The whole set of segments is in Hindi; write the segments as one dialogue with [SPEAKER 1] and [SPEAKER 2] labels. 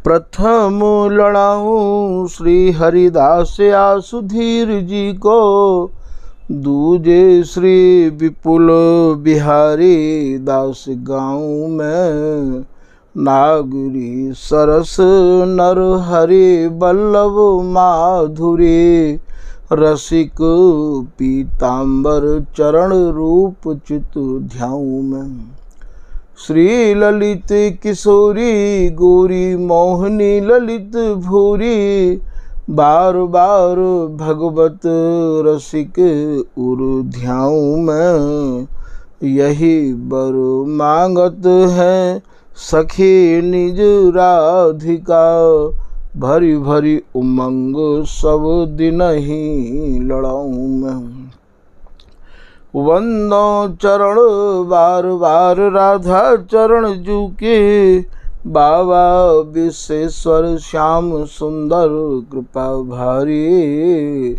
[SPEAKER 1] प्रथम लड़ाऊं श्री हरिदास आसुधीर जी को, दूजे श्री विपुल बिहारी दास गाँव में। नागरी सरस नर हरि बल्लभ माधुरी, रसिक पीतांबर चरण रूप चित ध्याऊं में। श्री ललित किशोरी गौरी मोहनी ललित भूरी, बार बार भगवत रसिक उर ध्याऊं में। यही बर मांगत है सखी निज राधिका, भरी भरी उमंग सब दिन ही लड़ाऊं मैं। वंदो चरण बार बार राधा चरण जू के, बाबा विश्वेश्वर श्याम सुंदर कृपा भारी।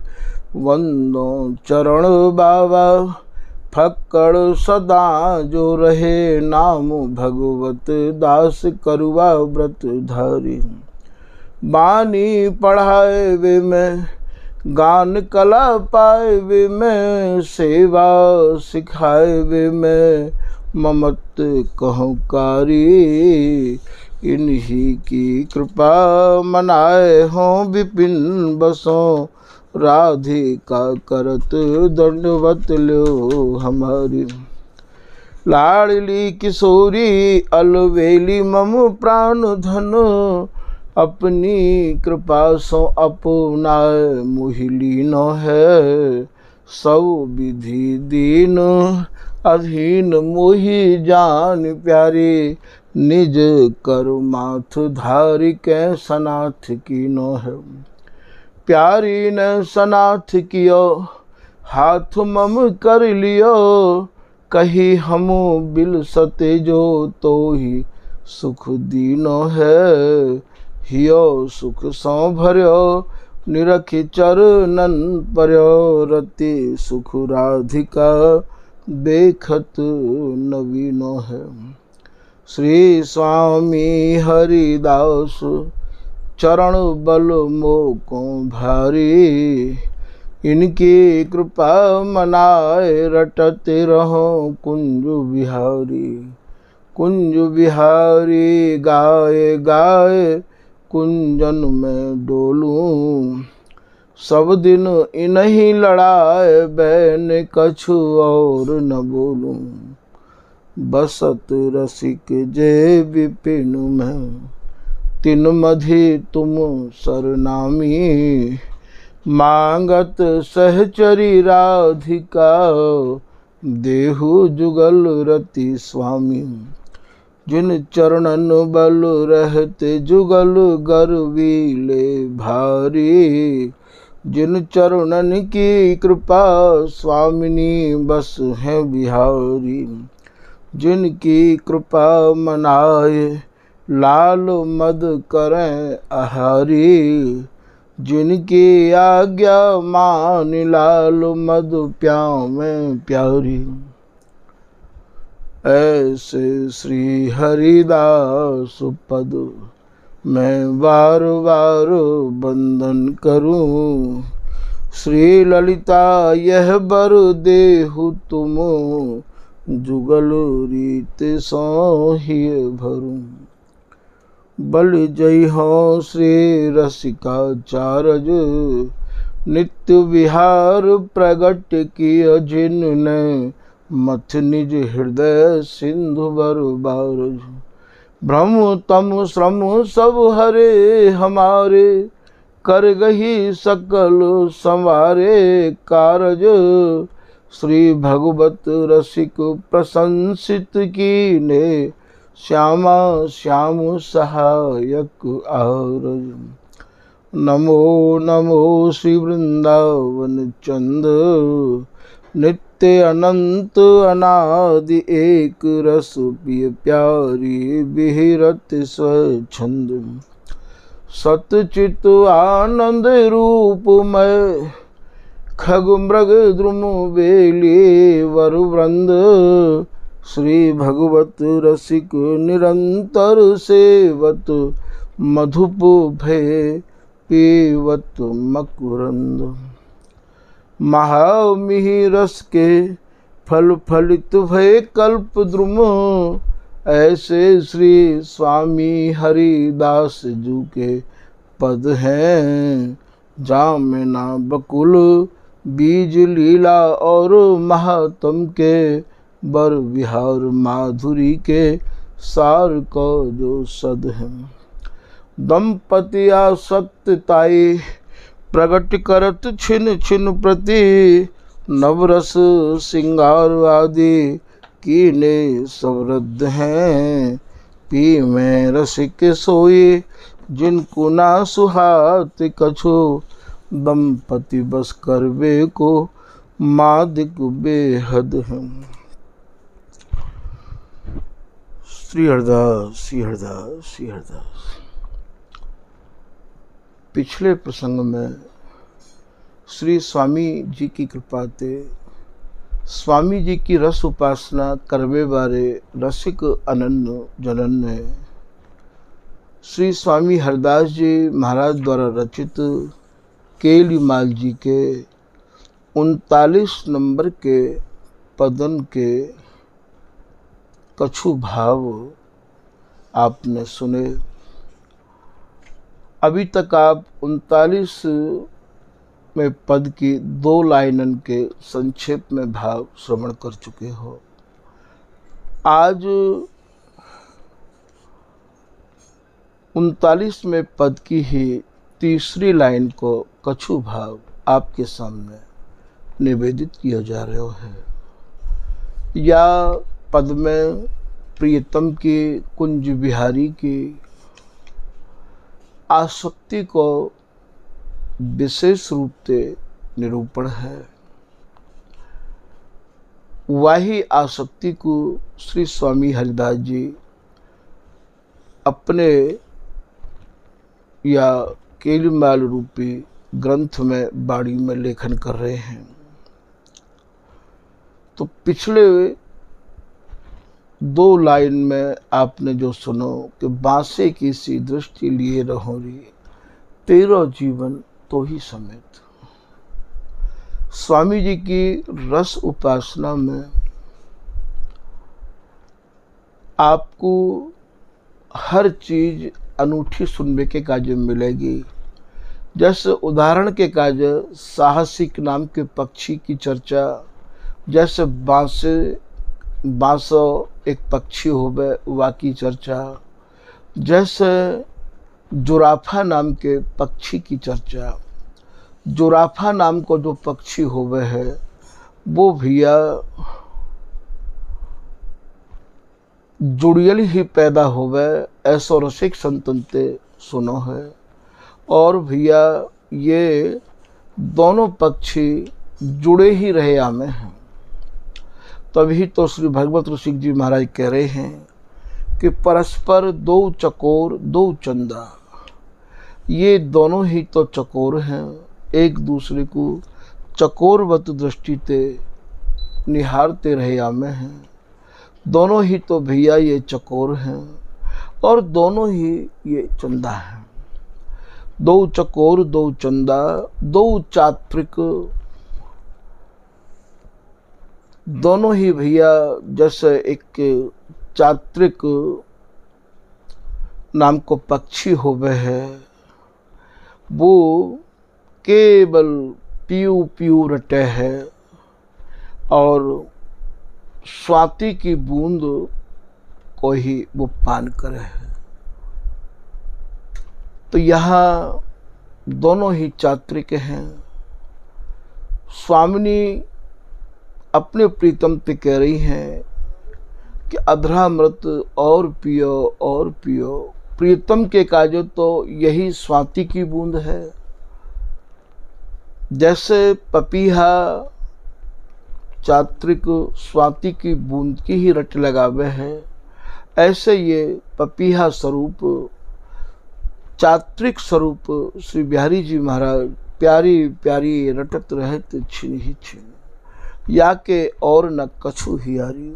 [SPEAKER 1] वंदो चरण बाबा फक्कड़ सदा जो रहे, नाम भगवत दास करुआ व्रत धारी। बानी पढ़ाए वे में गान कला पाए वे में, सेवा सिखाए वे में ममत कहकारी। इन्हीं की कृपा मनाए हों विपिन बसों, राधिका करत दंडवत लो हमारी। लाडली किशोरी अलवेली मम प्राण धन, अपनी कृपा सो अपनाए मोहिलीन है। सब विधि दीन अधीन मोहि जान प्यारे, निज कर माथ धारी के सनाथ की नो है। प्यारी ने सनाथ कियो हाथ मम कर लियो, कही हम बिल सते जो तो ही सुख दीनो है। हियो सुख सौ भर्यो निरखि चरणन पर्यो, रति सुख राधिका देखत नवीनो है। श्री स्वामी हरिदास चरण बल मोको भारी, इनकी कृपा मनाए रटते रहो कुंज बिहारी। कुंज बिहारी गाए गाए कुंजन में डोलूं, सब दिन इन्हीं लड़ाए बैन कछु और न बोलूं। बसत रसिक जे विपिन में, तिन मधि तुम सरनामी। मांगत सहचरी राधिका, देहु जुगल रति स्वामी। जिन चरणन बल रहते जुगल गर्वीले भारी, जिन चरणन की कृपा स्वामिनी बस है बिहारी। जिनकी कृपा मनाए लाल मद करें आहारी, जिनकी आज्ञा मान लाल मद प्याओ में प्यारी। ऐसे श्री हरिदास पद मैं बार बार बंदन करूं, श्री ललिता यह बर देहु तुम, जुगल रीत सो ही भरूं। बल जय हो श्री रसिकाचार्य, नित्य विहार प्रगट किया जिनने, मथ निज हृदय सिंधु बर बारज। भ्रम तम श्रम सब हरे हमारे, कर गही सकल संवारे कारज। श्री भगवत रसिक प्रशंसित कीने, श्यामा श्याम सहायक आरज। नमो नमो श्री वृंदावन चंद, नित्य अनंत अनादि एक रस पिय प्यारी, बिहरत स्वच्छंद। सतचित आनंद रूपमय, खग मृग द्रुम बेली वर वृंद। श्री भगवत रसिक निरंतर सेवत, मधुप भय पीवत मकुरंद। महामिहिरस के फल फलित भय कल्प द्रुम, ऐसे श्री स्वामी हरिदास जू के पद हैं। जामिना बकुल बीज लीला और महात्म के, बर विहार माधुरी के सार को जो सद है। दंपति आसक्त ताई प्रगट करत छिन छिन प्रति, नवरस सिंगार आदि कीने समृद्ध हैं। पी में रसिक सोई जिनको ना सुहात कछु, दंपति बस करवे को मादिक बेहद है। श्री हरदास श्री हरदास श्री हरदास। पिछले प्रसंग में श्री स्वामी जी की कृपा से स्वामी जी की रस उपासना करवे बारे रसिक अनन्य जनन ने श्री स्वामी हरदास जी महाराज द्वारा रचित केलीमाल जी के 39 नंबर के पदन के कछु भाव आपने सुने। अभी तक आप 39 में पद की 2 लाइनन के संक्षेप में भाव श्रवण कर चुके हो। आज 39 में पद की ही तीसरी लाइन को कछु भाव आपके सामने निवेदित किया जा रहा है। या पद में प्रियतम की कुंज बिहारी की आसक्ति को विशेष रूप से निरूपण है। वही आसक्ति को श्री स्वामी हरिदास जी अपने या केलीमाल रूपी ग्रंथ में बाणी में लेखन कर रहे हैं। तो पिछले 2 लाइन में आपने जो सुनो कि बांसे की सी दृष्टि लिए रहो री, तेरा जीवन तो ही समेत। स्वामी जी की रस उपासना में आपको हर चीज अनूठी सुनने के कार्य मिलेगी। जैसे उदाहरण के कार्य साहसिक नाम के पक्षी की चर्चा, जैसे बांसो एक पक्षी होवे वा की चर्चा, जैसे जुराफा नाम के पक्षी की चर्चा। जुराफा नाम को जो पक्षी होवे है वो भैया जुड़ियल ही पैदा होवे, ऐसो रसिक संतनते सुनो है। और भैया ये दोनों पक्षी जुड़े ही रहे आमे हैं। तभी तो श्री भगवत ऋषिक जी महाराज कह रहे हैं कि परस्पर 2 चकोर 2 चंदा, ये दोनों ही तो चकोर हैं, एक दूसरे को चकोरवत दृष्टि से निहारते रहे आमे हैं। दोनों ही तो भैया ये चकोर हैं और दोनों ही ये चंदा हैं। 2 चकोर 2 चंदा, 2 चात्रिक, दोनों ही भैया जैसे एक चात्रिक नाम को पक्षी होवे है, वो केवल पीऊ पीऊ रटे है और स्वाति की बूंद को ही वो पान करे है। तो यहाँ दोनों ही चात्रिक हैं। स्वामिनी अपने प्रीतम पे कह रही हैं कि अधरामृत और पियो और पियो। प्रीतम के काजो तो यही स्वाति की बूंद है। जैसे पपीहा चात्रिक स्वाति की बूंद की ही रट लगावे है, ऐसे ये पपीहा स्वरूप चात्रिक स्वरूप श्री बिहारी जी महाराज प्यारी प्यारी रटत रहत छिन ही छिन, या के और न कछु हियारी।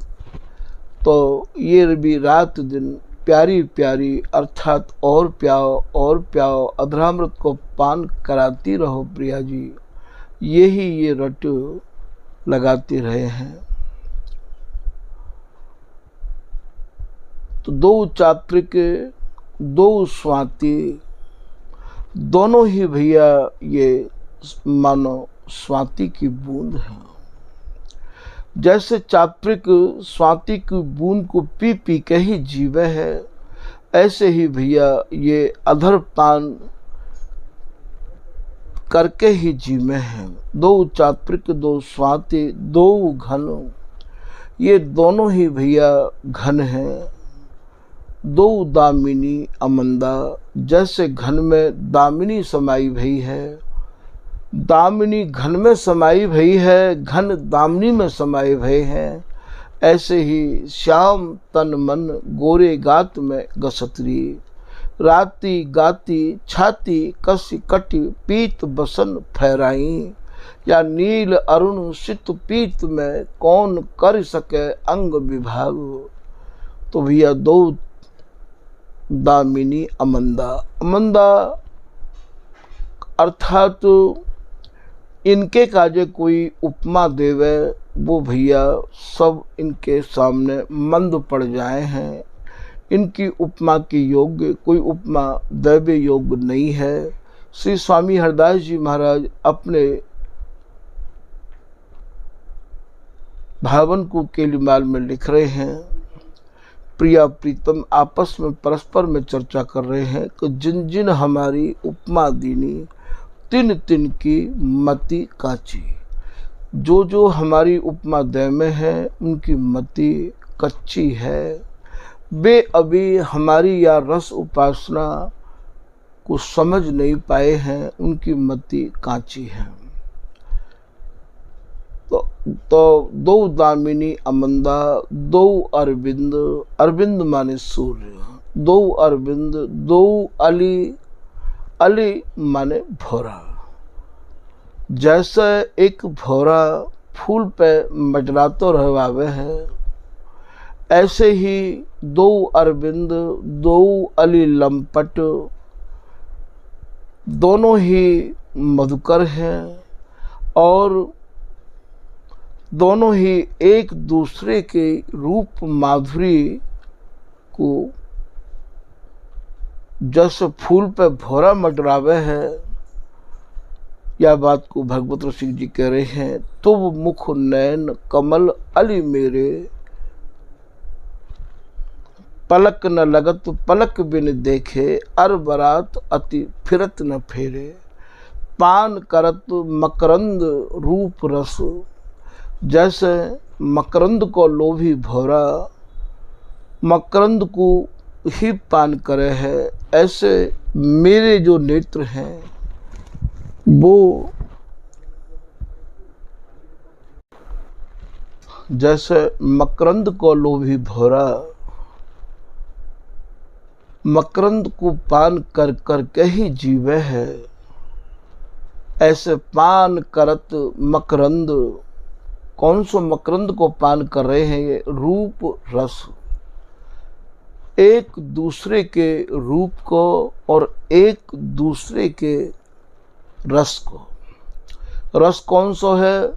[SPEAKER 1] तो ये भी रात दिन प्यारी प्यारी अर्थात और प्याओ अधरामृत को पान कराती रहो प्रिया जी, यही ये रट लगाते रहे हैं। तो 2 चात्रिक 2 स्वाति दोनों ही भैया ये मानो स्वाति की बूंद है। जैसे चात्रिक स्वाति की बूंद को पी पी के ही जीवे है, ऐसे ही भैया ये अधर पान करके ही जीवे हैं। 2 चात्रिक 2 स्वाति 2 घन, ये दोनों ही भैया घन हैं। 2 दामिनी अमंदा, जैसे घन में दामिनी समाई भई है, दामिनी घन में समाई भई है, घन दामिनी में समाये भय हैं, ऐसे ही श्याम तन मन गोरे गात में गसतरी, राती गाती छाती कसी कटी पीत बसन फहराई, या नील अरुण सित पीत में कौन कर सके अंग विभाग। तो भैया 2 दामिनी अमंदा, अमंदा अर्थात इनके काजे कोई उपमा देवे वो भैया सब इनके सामने मंद पड़ जाए हैं। इनकी उपमा की योग्य कोई उपमा दैव्य योग्य नहीं है। श्री स्वामी हरदास जी महाराज अपने भावन को केलीमाल में लिख रहे हैं, प्रिया प्रीतम आपस में परस्पर में चर्चा कर रहे हैं कि जिन जिन हमारी उपमा दीनी तिन तिन की मति काची। जो जो हमारी उपमा दय में है उनकी मति कच्ची है, वे अभी हमारी या रस उपासना को समझ नहीं पाए हैं, उनकी मति कांची है। तो 2 दामिनी अमंदा 2 अरविंद, अरविंद माने सूर्य, 2 अरविंद 2 अली, अली माने भौरा। जैसे एक भौरा फूल पे मजरातो रहवावे है, ऐसे ही 2 अरविंद 2 अली लंपट दोनों ही मधुकर हैं और दोनों ही एक दूसरे के रूप माधुरी को जैसे फूल पे भौरा मटरावे है, या बात को भगवत रसिक जी कह रहे हैं। तो वो मुख नैन कमल अली मेरे, पलक न लगत पलक बिन देखे, अर बरात अति फिरत न फेरे, पान करत मकरंद रूप रस। जैसे मकरंद को लोभी भौरा मकरंद को ही पान करे है, ऐसे मेरे जो नेत्र हैं वो जैसे मकरंद को लोभी भौरा मकरंद को पान कर कर के ही जीवे है, ऐसे पान करत मकरंद। कौन सो मकरंद को पान कर रहे हैं? ये रूप रस, एक दूसरे के रूप को और एक दूसरे के रस को। रस कौन सा है?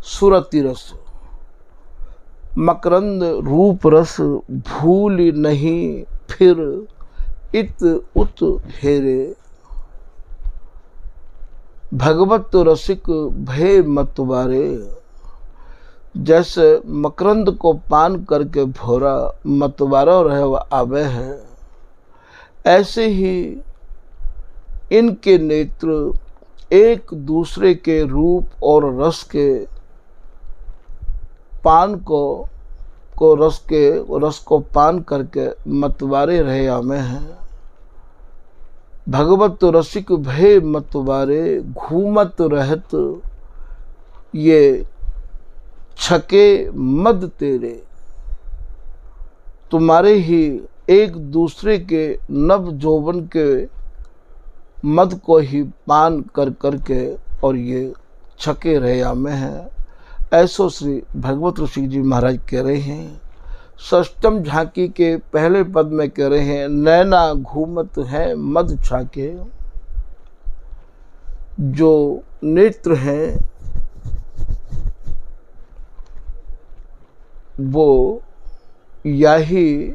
[SPEAKER 1] सुरति रस। मकरंद रूप रस भूल नहीं फिर इत उत हेरे, भगवत रसिक भय मतवारे। जैसे मकरंद को पान करके भौरा मतवारा रहे आवे है, ऐसे ही इनके नेत्र एक दूसरे के रूप और रस के पान को रस को पान करके मतवारे रहे आमे हैं। भगवत रसिक भय मतवारे, घूमत रहत ये छके मद तेरे। तुम्हारे ही एक दूसरे के नव जौवन के मद को ही पान कर करके और ये छके रहे आमे हैं। ऐसो श्री भगवत ऋषि जी महाराज कह रहे हैं। षष्टम झांकी के पहले पद में कह रहे हैं, नैना घूमत है मद छाके। जो नेत्र हैं वो याही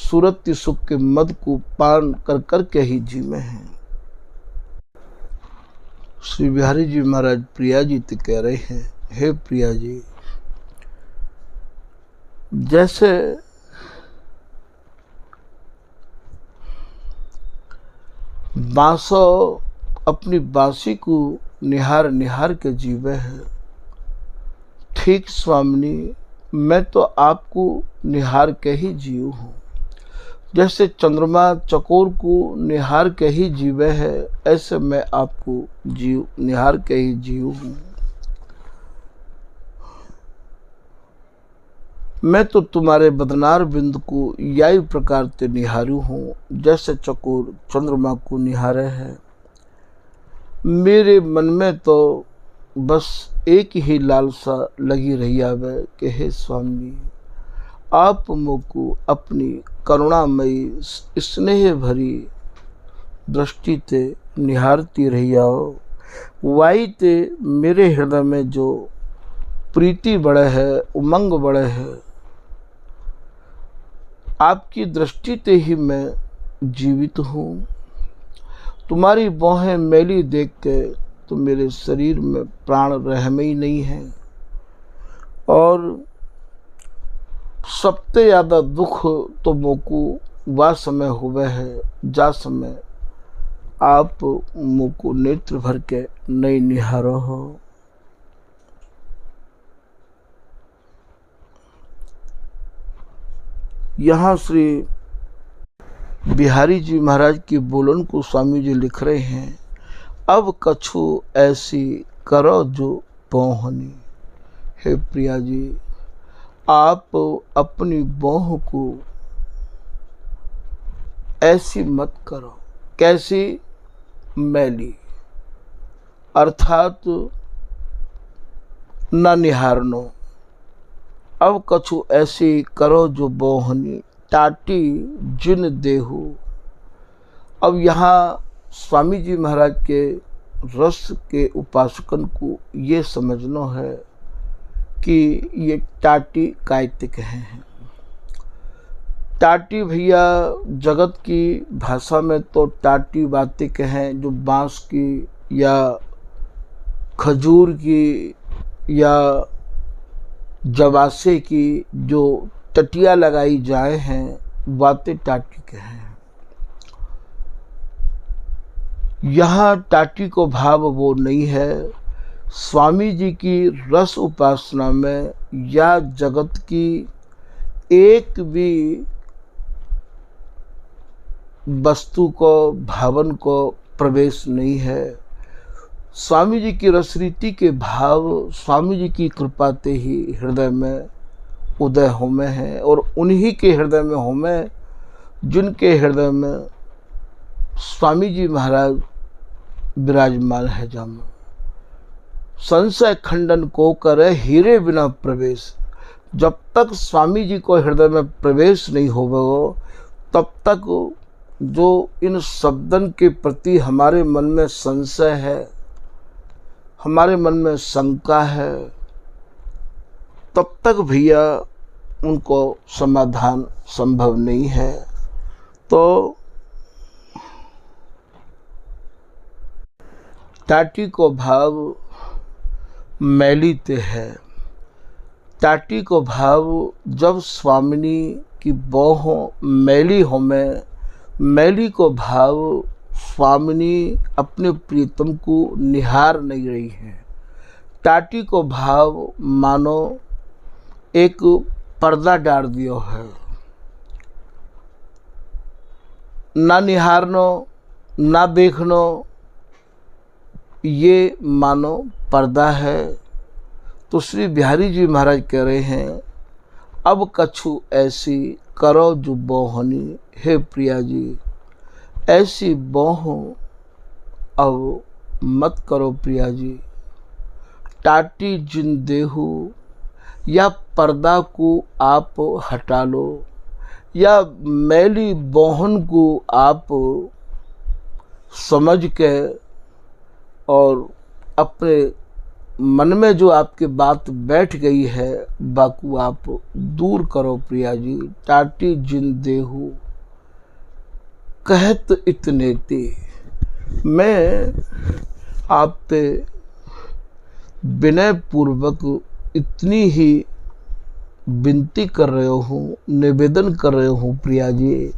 [SPEAKER 1] सुरति सुख के मद को पान कर कर के ही जीवे हैं। श्री बिहारी जी महाराज प्रिया जी तो कह रहे हैं, हे प्रिया जी, जैसे बांसो अपनी बांसी को निहार निहार के जीवे है, ठीक स्वामिनी मैं तो आपको निहार के ही जीव हूँ। जैसे चंद्रमा चकोर को निहार के ही जीवे है, ऐसे मैं आपको जीव निहार के ही जीव हूँ। मैं तो तुम्हारे बदनार बिंद को यही प्रकार से निहारू हूँ, जैसे चकोर चंद्रमा को निहारे है। मेरे मन में तो बस एक ही लालसा लगी रही आवे कि हे स्वामी, आप मुझको अपनी करुणामयी स्नेह भरी दृष्टि ते निहारती रही आओ। वाई ते मेरे हृदय में जो प्रीति बढ़े है, उमंग बढ़े है, आपकी दृष्टि ते ही मैं जीवित हूँ। तुम्हारी बाहें मैली देख के तो मेरे शरीर में प्राण रह में ही नहीं है। और सबसे ज़्यादा दुख तो मोको वह समय हुए है जा समय आप मोको नेत्र भर के नहीं निहारो हो। यहाँ श्री बिहारी जी महाराज की बोलन को स्वामी जी लिख रहे हैं, अब कछु ऐसी करो जो बोहनी। हे प्रिया जी, आप अपनी बोह को ऐसी मत करो। कैसी? मैली, अर्थात न निहारनो। अब कछु ऐसी करो जो बोहनी, टाटी जिन देहु। अब यहाँ स्वामी जी महाराज के रस के उपासकन को ये समझना है कि ये टाटी कायतिक हैं। टाटी भैया जगत की भाषा में तो टाटी वातिक हैं, जो बांस की या खजूर की या जवासे की जो टटिया लगाई जाए हैं, वाते टाटी के हैं। यहाँ टाटी को भाव वो नहीं है। स्वामी जी की रस उपासना में या जगत की एक भी वस्तु को, भावन को प्रवेश नहीं है। स्वामी जी की रसरीति के भाव स्वामी जी की कृपा ते ही हृदय में उदय होमे हैं, और उन्हीं के हृदय में होमे जिनके हृदय में स्वामी जी महाराज विराजमान है। जाम संशय खंडन को करे हीरे बिना प्रवेश। जब तक स्वामी जी को हृदय में प्रवेश नहीं होगा, तब तक जो इन शब्दन के प्रति हमारे मन में संशय है, हमारे मन में शंका है, तब तक भैया उनको समाधान संभव नहीं है। तो टाटी को भाव मैली ते है। टाटी को भाव जब स्वामिनी की बोहों मैली हो में, मैली को भाव स्वामिनी अपने प्रीतम को निहार नहीं रही है। टाटी को भाव मानो एक पर्दा डाल दियो है, ना निहारनो ना देखनो, ये मानो पर्दा है। तो श्री बिहारी जी महाराज कह रहे हैं, अब कछु ऐसी करो जो बोहनी। हे प्रिया जी, ऐसी बोहों अब मत करो प्रिया जी। टाटी जिन देहु, या पर्दा को आप हटा लो, या मैली बोहन को आप समझ के और अपने मन में जो आपके बात बैठ गई है बाकू आप दूर करो प्रिया जी। टाटी जिन देहू कहत इतने ते, मैं आप पे विनय पूर्वक इतनी ही विनती कर रहे हूँ, निवेदन कर रहे हूँ प्रिया जी।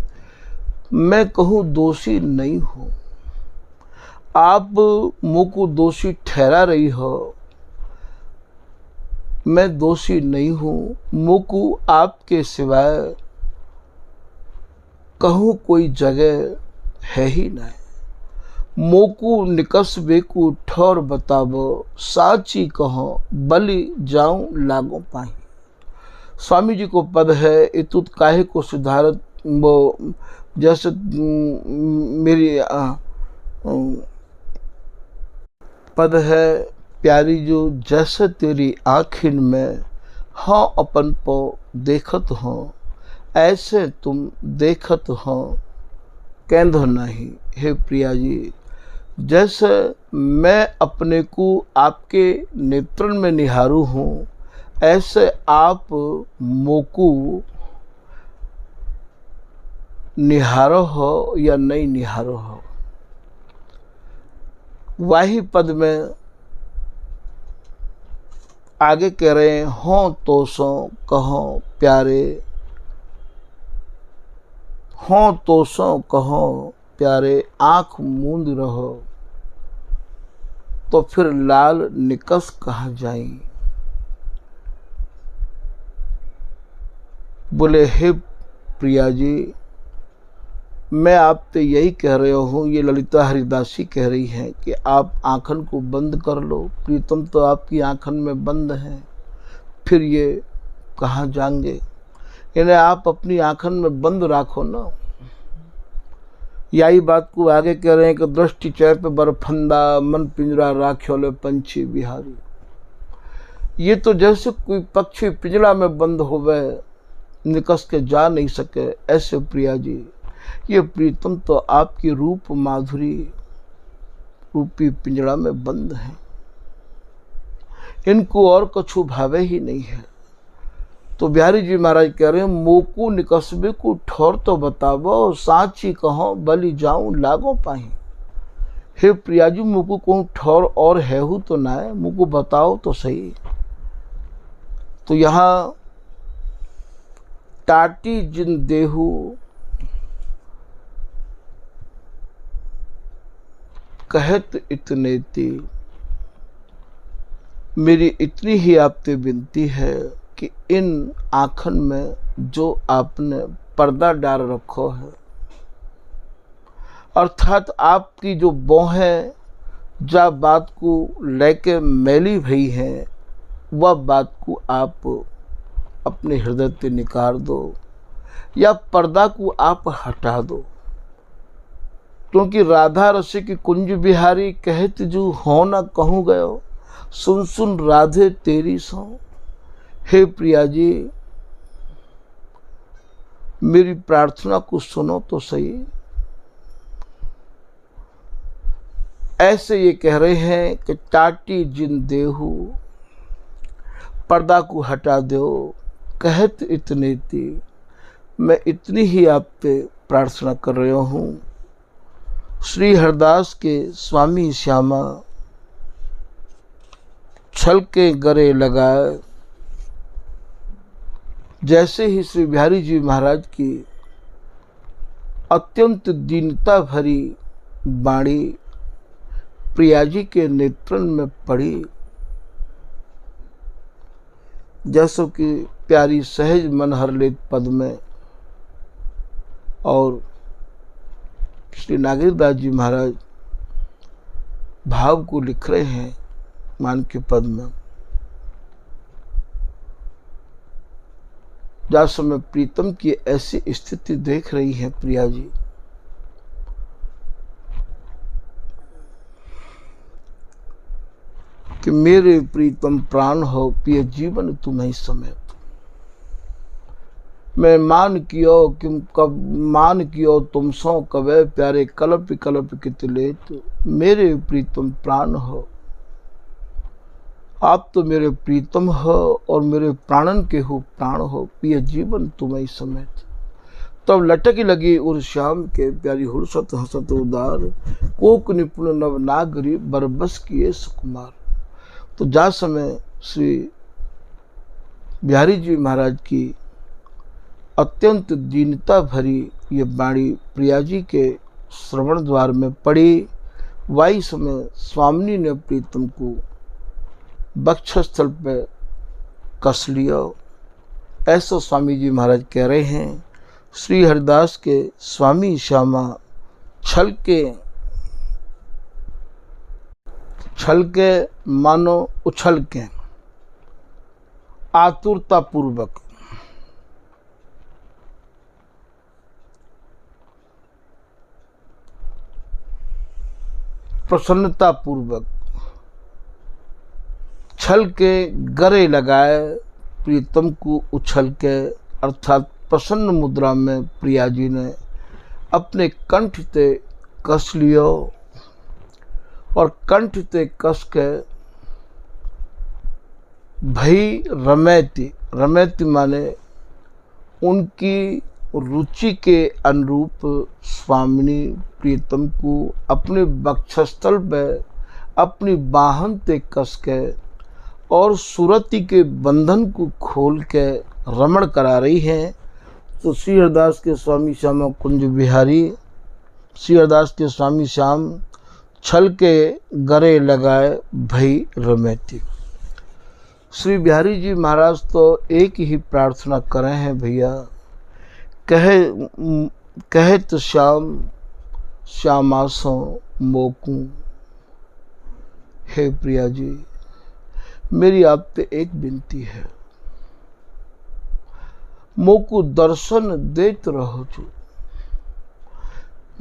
[SPEAKER 1] मैं कहूँ दोषी नहीं हूँ, आप मुझ को दोषी ठहरा रही हो, मैं दोषी नहीं हूँ। मुझ को आपके सिवाय कहूँ कोई जगह है ही नहीं। मोकू निकस बेकू ठौर बताबो, साची कहो बलि जाऊं लागो पाही। स्वामी जी को पद है, इतुत काहे को सुधारत वो जैसे मेरी पद है प्यारी जो जैसे तेरी आँखिन में हाँ अपन को देखत हो, ऐसे तुम देखत हो केंधो नहीं। हे प्रिया जी, जैसे मैं अपने को आपके नेत्रन में निहारू हूँ, ऐसे आप मोकू निहारो हो या नहीं निहारो हो। वही पद में आगे कह रहे हैं, हो तो सो कहो प्यारे, हो तो सो कहो प्यारे, आंख मूंद रहो तो फिर लाल निकस कहाँ जाई। बोले हे प्रिया जी, मैं आपसे यही कह रहे हूँ, ये ललिता हरिदासी कह रही हैं कि आप आँखन को बंद कर लो। प्रीतम तो आपकी आँखन में बंद है, फिर ये कहाँ जाएंगे। इन्हें आप अपनी आँखन में बंद राखो ना। यही बात को आगे कह रहे हैं कि दृष्टि चैप बरफंदा, मन पिंजरा राख्योले पंछी बिहारी। ये तो जैसे कोई पक्षी पिंजरा में बंद हो गए, निकस के जा नहीं सके, ऐसे प्रिया जी ये प्रीतम तो आपकी रूप माधुरी रूपी पिंजरा में बंद है, इनको और कछु भावे ही नहीं है। तो बिहारी जी महाराज कह रहे हैं, मोकू निकसबे को ठौर तो बतावो, साची कहो बलि जाऊं लागो पाही। हे प्रिया जी, मुझको कहूँ ठौर और है हूँ तो ना है, मुझको बताओ तो सही। तो यहाँ टाटी जिन देहू कहत इतने ती, मेरी इतनी ही आपसे विनती है कि इन आँखन में जो आपने पर्दा डाल रखो है, अर्थात आपकी जो बोहें जा बात को लेके मैली भई हैं, वह बात को आप अपने हृदय से निकाल दो या पर्दा को आप हटा दो। क्योंकि राधा रसिक कुंज बिहारी कहत जो हो न कहूँ गयो, सुन सुन राधे तेरी सो। हे प्रिया जी, मेरी प्रार्थना को सुनो तो सही। ऐसे ये कह रहे हैं कि टाटी जिन देहू पर्दा को हटा दो, कहत इतने ती। मैं इतनी ही आप पे प्रार्थना कर रहा हूँ। श्री हरदास के स्वामी श्यामा छल के गरे लगाए, जैसे ही श्री बिहारी जी महाराज की अत्यंत दीनता भरी बाणी प्रिया जी के नेत्रन में पड़ी, जैसो कि प्यारी सहज मन हरलित पद में और श्री नागेरदास जी महाराज भाव को लिख रहे हैं मान के पद में। जब समय प्रीतम की ऐसी स्थिति देख रही है प्रिया जी, कि मेरे प्रीतम प्राण हो पिय जीवन तुम्हें समेत। मैं मान कियो तुम सो कवे प्यारे कल्प कल्प कित लेत। मेरे प्रीतम प्राण हो, आप तो मेरे प्रीतम हो और मेरे प्राणन के हो प्राण हो, पिय जीवन तुम्हें समेत। तब लटक लगी उर श्याम के प्यारी हुरसत हसत उदार। कोक निपुण नव नागरी बरबस किए सुकुमार। तो जा समय श्री बिहारी जी महाराज की अत्यंत दीनता भरी ये वाणी प्रिया जी के श्रवण द्वार में पड़ी। वाई समय स्वामिनी ने प्रीतम को वक्षस्थल पे कस लिया। ऐसा स्वामी जी महाराज कह रहे हैं। श्री हरिदास के स्वामी श्यामा छल के मानो उछल के आतुरता पूर्वक प्रसन्नता पूर्वक छल के गले लगाए प्रीतम को उछल के, अर्थात प्रसन्न मुद्रा में प्रिया जी ने अपने कंठ ते कस लियो और कंठ ते कस के भई रमैती, रमैती माने उनकी रुचि के अनुरूप स्वामिनी प्रीतम को अपने वक्षस्थल पर अपनी बाहन ते कस के और सुरति के बंधन को खोल के रमण करा रही हैं। तो श्री हरिदास के स्वामी श्यामा कुंज बिहारी, श्री हरिदास के स्वामी श्याम छल के गरे लगाए भई रमैती। श्री बिहारी जी महाराज तो एक ही प्रार्थना करे हैं भैया, कहे तो श्याम श्यामासो मोकू। हे प्रिया जी, मेरी आप पे एक विनती है, मोकू दर्शन देत रहो जो।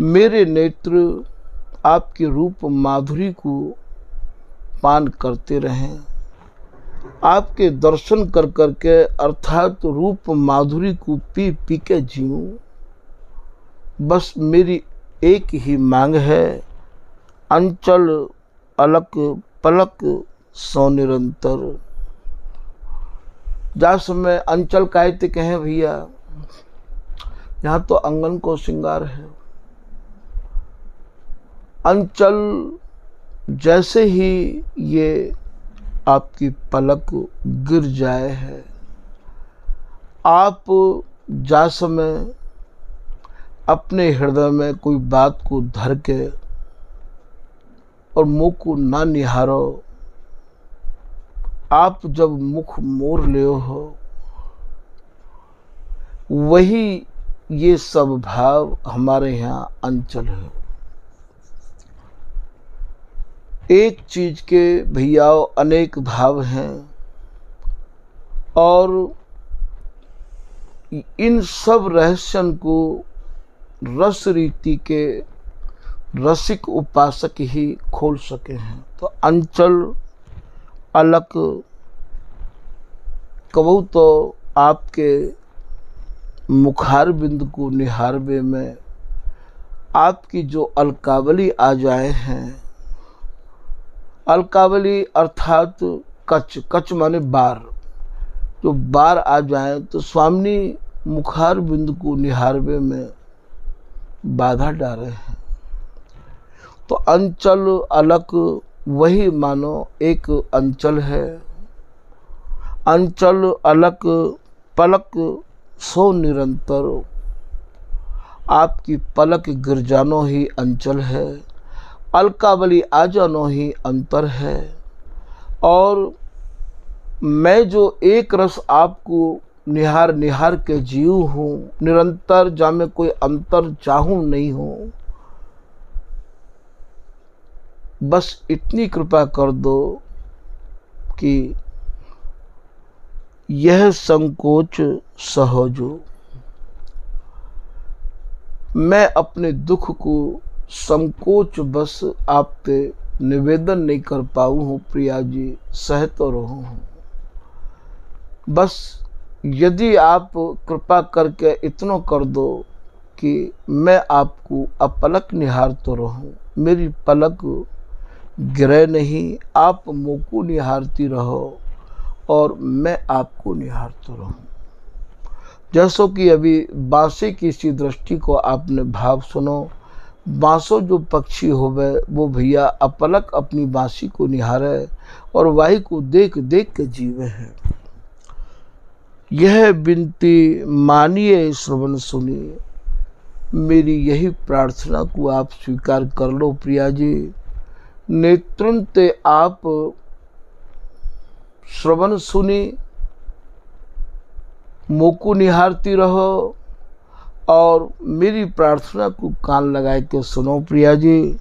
[SPEAKER 1] मेरे नेत्र आपके रूप माधुरी को पान करते रहें, आपके दर्शन कर करके अर्थात रूप माधुरी को पी पी के जीऊं। बस मेरी एक ही मांग है, अंचल अलक पलक सो निरंतर। जा समय अंचल कायते कहें भैया, यहाँ तो अंगन को श्रृंगार है। अंचल जैसे ही ये आपकी पलक गिर जाए है, आप जा समय अपने हृदय में कोई बात को धर के और मुख को ना निहारो। आप जब मुख मोड़ ले हो, वही ये सब भाव हमारे यहाँ अंचल है। एक चीज के भैया अनेक भाव हैं और इन सब रहस्यन को रस रीति के रसिक उपासक ही खोल सके हैं। तो अंचल अलक कबू तो आपके मुखार बिंद को निहारबे में आपकी जो अलकावली आ जाए हैं, अलकावली अर्थात कच, कच माने बार, जो बार आ जाए तो स्वामिनी मुखार बिंद को निहारबे में बाधा डाले हैं। तो अंचल अलक वही मानो एक अंचल है। अंचल अलक पलक सो निरंतर, आपकी पलक गिर जानो ही अंचल है, अलकावली आ जानो ही अंतर है। और मैं जो एक रस आपको निहार निहार के जीव हूँ निरंतर, जा में कोई अंतर चाहूँ नहीं हूँ। बस इतनी कृपा कर दो कि यह संकोच सहजो। मैं अपने दुख को संकोच बस आप पे निवेदन नहीं कर पाऊँ हूँ प्रिया जी, सह तो रहूँ हूँ। बस यदि आप कृपा करके इतना कर दो कि मैं आपको अपलक निहार तो रहूं, मेरी पलक गिरे नहीं, आप मुझको निहारती रहो और मैं आपको निहारता रहूं। जैसो कि अभी बांसे की इसी दृष्टि को आपने भाव सुनो। बांसो जो पक्षी होवे वो भैया अपलक अपनी बांसी को निहारे और वाही को देख देख के जीवे हैं। यह विनती मानिए श्रवण सुनिए, मेरी यही प्रार्थना को आप स्वीकार कर लो प्रिया जी। नेत्रंते आप श्रवण सुनी, मोको निहारती रहो और मेरी प्रार्थना को कान लगाए के सुनो प्रिया जी।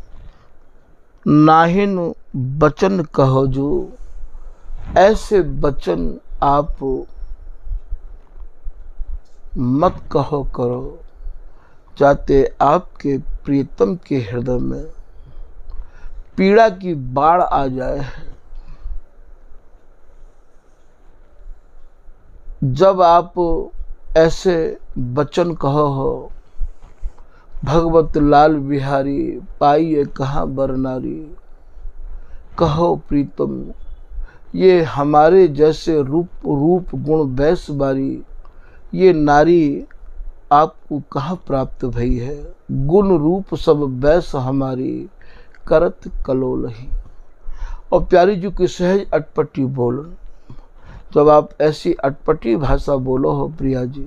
[SPEAKER 1] नाहिन बचन कहो जो, ऐसे बचन आप मत कहो करो जाते आपके प्रियतम के हृदय में पीड़ा की बाढ़ आ जाए। जब आप ऐसे वचन कहो हो, भगवत लाल बिहारी पाइए कहाँ बरनारी, कहो प्रीतम ये हमारे जैसे रूप गुण बैस बारी, ये नारी आपको कहाँ प्राप्त भई है। गुण रूप सब बैस हमारी, करत कलोल ही। और प्यारी जी की सहज अटपटी बोलन, जब आप ऐसी अटपटी भाषा बोलो हो प्रिया जी,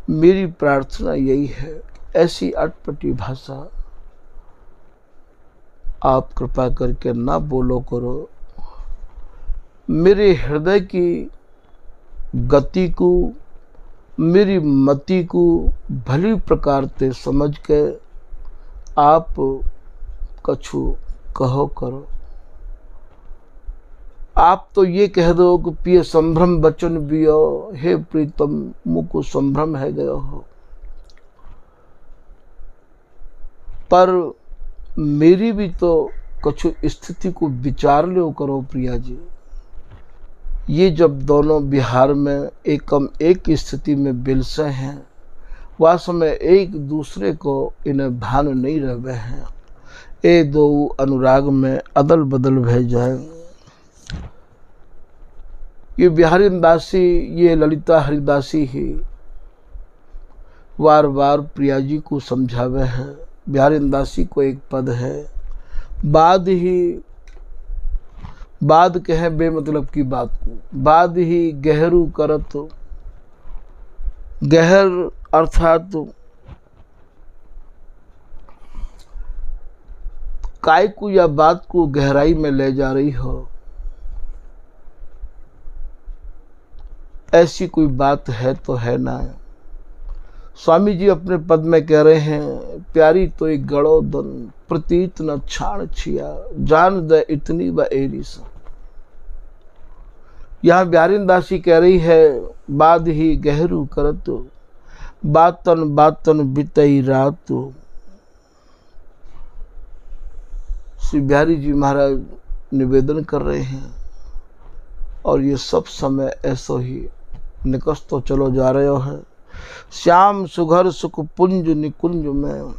[SPEAKER 1] मेरी प्रार्थना यही है ऐसी अटपटी भाषा आप कृपा करके ना बोलो करो। मेरे हृदय की गति को, मेरी मति को भली प्रकार से समझ के आप कछु कहो करो। आप तो ये कह दो कि पिए संभ्रम बचन बियो, हे प्रीतम मुझको संभ्रम है गयो हो। पर मेरी भी तो कछु स्थिति को विचार लो करो प्रिया जी। ये जब दोनों बिहार में एकम एक स्थिति में बिलसे हैं, वास्तव में एक दूसरे को इन्हें भान नहीं रहे हैं। ए दो अनुराग में अदल बदल भय जाए। ये बिहारी दासी, ये ललिता हरिदासी ही बार बार प्रिया जी को समझावे है। बिहारी दासी को एक पद है, बाद कहे बेमतलब की बात को, बाद ही गहरू करत, गहर अर्थात काय को या बात को गहराई में ले जा रही हो, ऐसी कोई बात है तो है ना। स्वामी जी अपने पद में कह रहे हैं, प्यारी तो एक गड़ो दन प्रतीत न छाण छिया, जान दे इतनी व एरी सा। यहाँ ब्यारिन दासी कह रही है, बाद ही गहरू करत, बातन बातन बितई रात। श्री बिहारी जी महाराज निवेदन कर रहे हैं और ये सब समय ऐसो ही निकस तो चलो जा रहे हो है। श्याम सुघर सुख पुंज निकुंज में,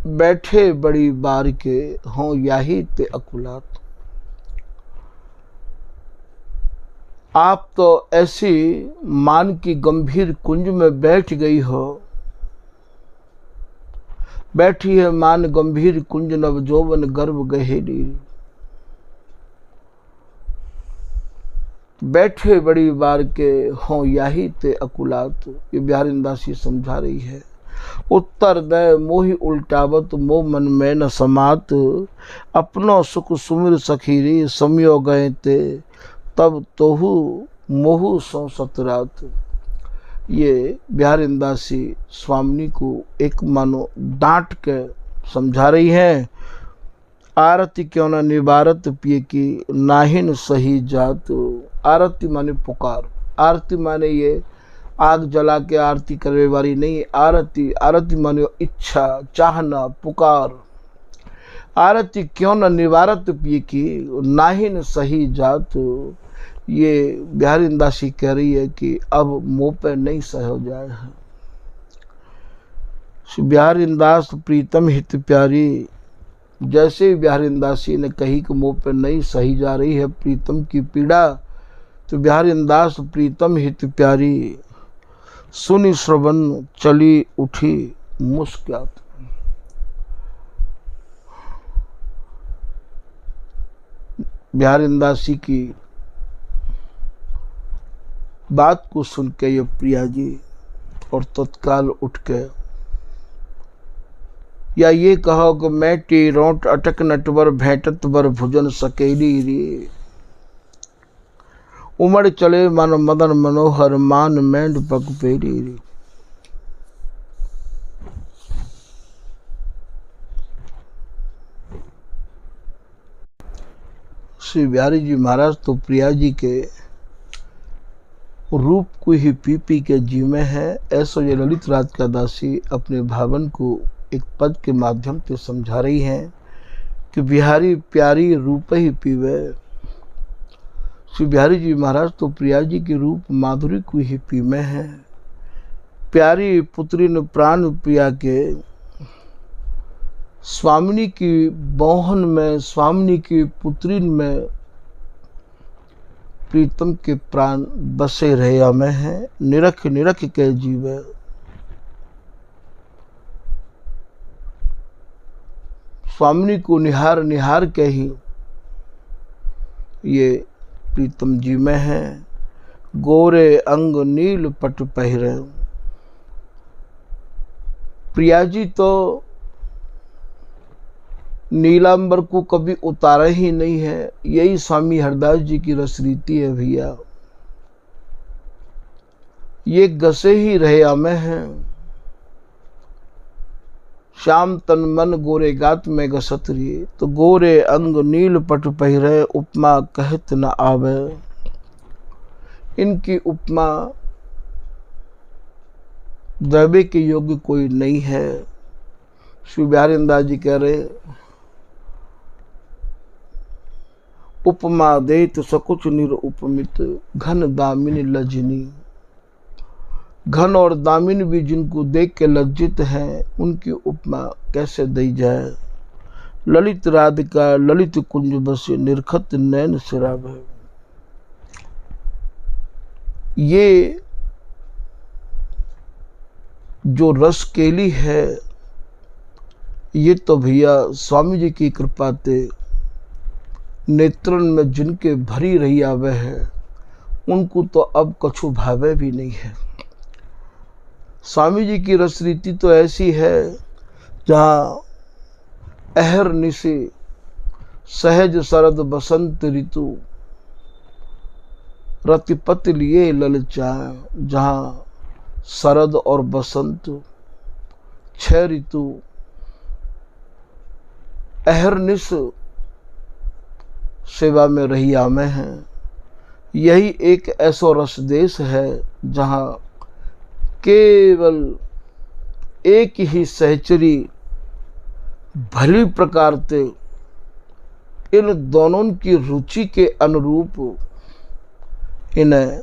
[SPEAKER 1] बैठे बड़ी बार के हों याही ते अकुलात। आप तो ऐसी मान की गंभीर कुंज में बैठ गई हो, बैठी है मान गंभीर कुंज नव जोवन गर्भ गहेली। बैठे बड़ी बार के हों याही ते अकुलात। ये बिहारी दासी समझा रही है। उत्तर दय मोहि उल्टावत, मो मन में न समात, अपनो सुख सुमिर सखीरी, समयो गए ते तब तोहू मोहू सौ सतरात। ये बिहारी दासी स्वामिनी को एक मानो डांट के समझा रही है। आरती क्यों न निवारत पिए की, नाहिन सही जात। आरती माने पुकार, आरती माने ये आग जला के आरती करने वाली नहीं। आरती, आरती माने इच्छा, चाहना, पुकार। आरती क्यों न निवारत पिए की, नाही न सही जात। ये बिहारी दासी कह रही है कि अब मुँह पे नहीं सह जाए है। बिहारी दास प्रीतम हित प्यारी, जैसे बिहारी दासी ने कही कि मुँह पे नहीं सही जा रही है प्रीतम की पीड़ा, तो बिहारी दास प्रीतम हित प्यारी, सुनि श्रवण चली उठी मुस्कुरात। बिहारी दासी की बात को सुन के ये प्रिया जी और तत्काल उठ के, या ये कहो कि मैं टी रोट अटक नटवर भेंटत बर भुजन सकेली रे, उमड़ चले मन मदन मनोहर मान मैंड पग पेरी रे। श्री बिहारी जी महाराज तो प्रिया जी के रूप को ही पी पी के जीवे हैं। ऐसो ये ललित राज का दासी अपने भावन को एक पद के माध्यम से समझा रही हैं कि बिहारी प्यारी रूप ही पीवे। श्री बिहारी जी महाराज तो प्रिया जी के रूप माधुरी को ही पीवे हैं। प्यारी पुत्री ने प्राण प्रिया के स्वामिनी की मोहन में, स्वामिनी की पुत्री में प्रीतम के प्राण बसे रहे में हैं। निरख निरख के जीवे, स्वामिनी को निहार निहार के ही ये प्रीतम जी में हैं। गोरे अंग नील पट पहिरे, प्रिया जी तो नीलांबर को कभी उतारा ही नहीं है। यही स्वामी हरदास जी की रसरीति है भैया, ये गसे ही रहे हमें हैं। श्याम तन मन गोरे गात में गसत रही, तो गोरे अंग नील पट पहिरे उपमा कहत न आवे। इनकी उपमा दैवे के योग्य कोई नहीं है। श्री बिहारी दास जी कह रहे, उपमा देत सकुच निर उपमित, घन दामिनी लजनी। घन और दामिन भी जिनको देख के लज्जित हैं, उनकी उपमा कैसे दी जाए। ललित राधिका ललित कुंज बसे, निरखत नैन सिरावे। ये जो रस केली है, ये तो भैया स्वामी जी की कृपा ते नेत्रन में जिनके भरी रही आवे है, उनको तो अब कछु भावे भी नहीं है। स्वामी जी की रसरीति तो ऐसी है जहाँ अहर निशि सहज शरद बसंत ऋतु, रतिपति लिए ललचाए। जहाँ शरद और बसंत 6 ऋतु अहरनिश सेवा में रही आमे हैं। यही एक ऐसो रस देश है जहाँ केवल एक ही सहचरी भली प्रकार से इन दोनों की रुचि के अनुरूप इन्हें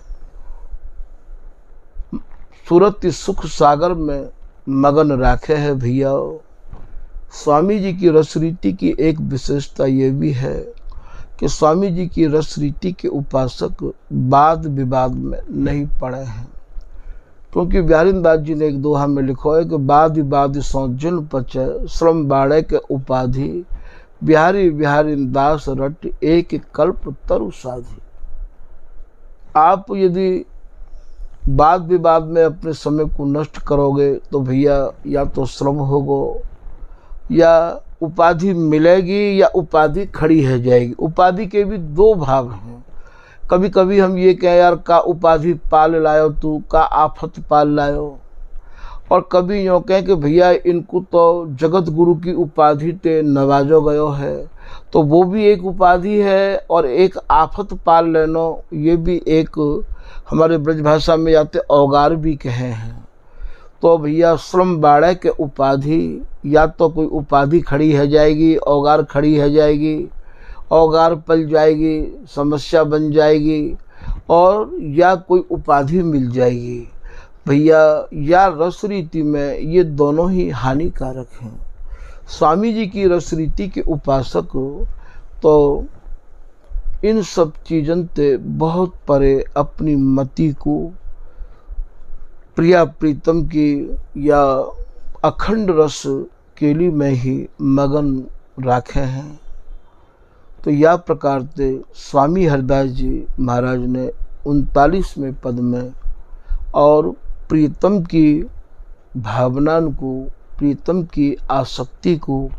[SPEAKER 1] सूरत सुख सागर में मगन राखे है। भैया स्वामी जी की रसरीति की एक विशेषता ये भी है कि स्वामी जी की रसरीति के उपासक वाद विवाद में नहीं पड़े हैं, क्योंकि बिहारी दास जी ने एक दोहा में लिखा है कि वाद विवाद सौ जिन पचे, श्रम बाड़े के उपाधि, बिहारी बिहारी दास रट एक कल्प तरु साधी। आप यदि वाद विवाद में अपने समय को नष्ट करोगे तो भैया या तो श्रम होगा या उपाधि मिलेगी या उपाधि खड़ी है जाएगी। उपाधि के भी 2 भाग हैं। कभी कभी हम ये कहें यार का उपाधि पाल लायो तू, का आफत पाल लायो, और कभी यूँ कहें कि भैया इनको तो जगत गुरु की उपाधि ते नवाजो गयो है, तो वो भी एक उपाधि है। और एक आफत पाल लेनो, ये भी एक हमारे ब्रज भाषा में आते औगार भी कहे हैं। तो भैया श्रम बाड़े के उपाधि, या तो कोई उपाधि खड़ी है जाएगी, औगार खड़ी है जाएगी, औगार पल जाएगी, समस्या बन जाएगी, और या कोई उपाधि मिल जाएगी भैया, या रस रीति में ये दोनों ही हानिकारक हैं। स्वामी जी की रस रीति के उपासक तो इन सब चीज़न से बहुत परे अपनी मति को प्रिया प्रीतम की या अखंड रस केली में ही मगन रखे हैं। तो यह प्रकार से स्वामी हरदास जी महाराज ने 39वें पद में और प्रीतम की भावना को, प्रीतम की आसक्ति को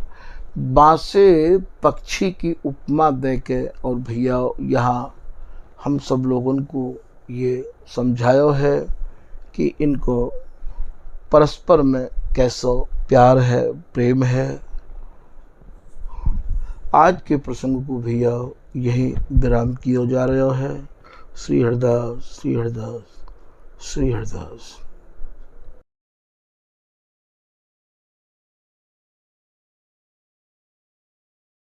[SPEAKER 1] बांसे पक्षी की उपमा दे के और भैया यहाँ हम सब लोगों को ये समझाया है कि इनको परस्पर में कैसा प्यार है, प्रेम है। आज के प्रसंग को भैया यही विराम किया जा रहा है। श्री हरदास, श्री हरदास, श्री हरदास।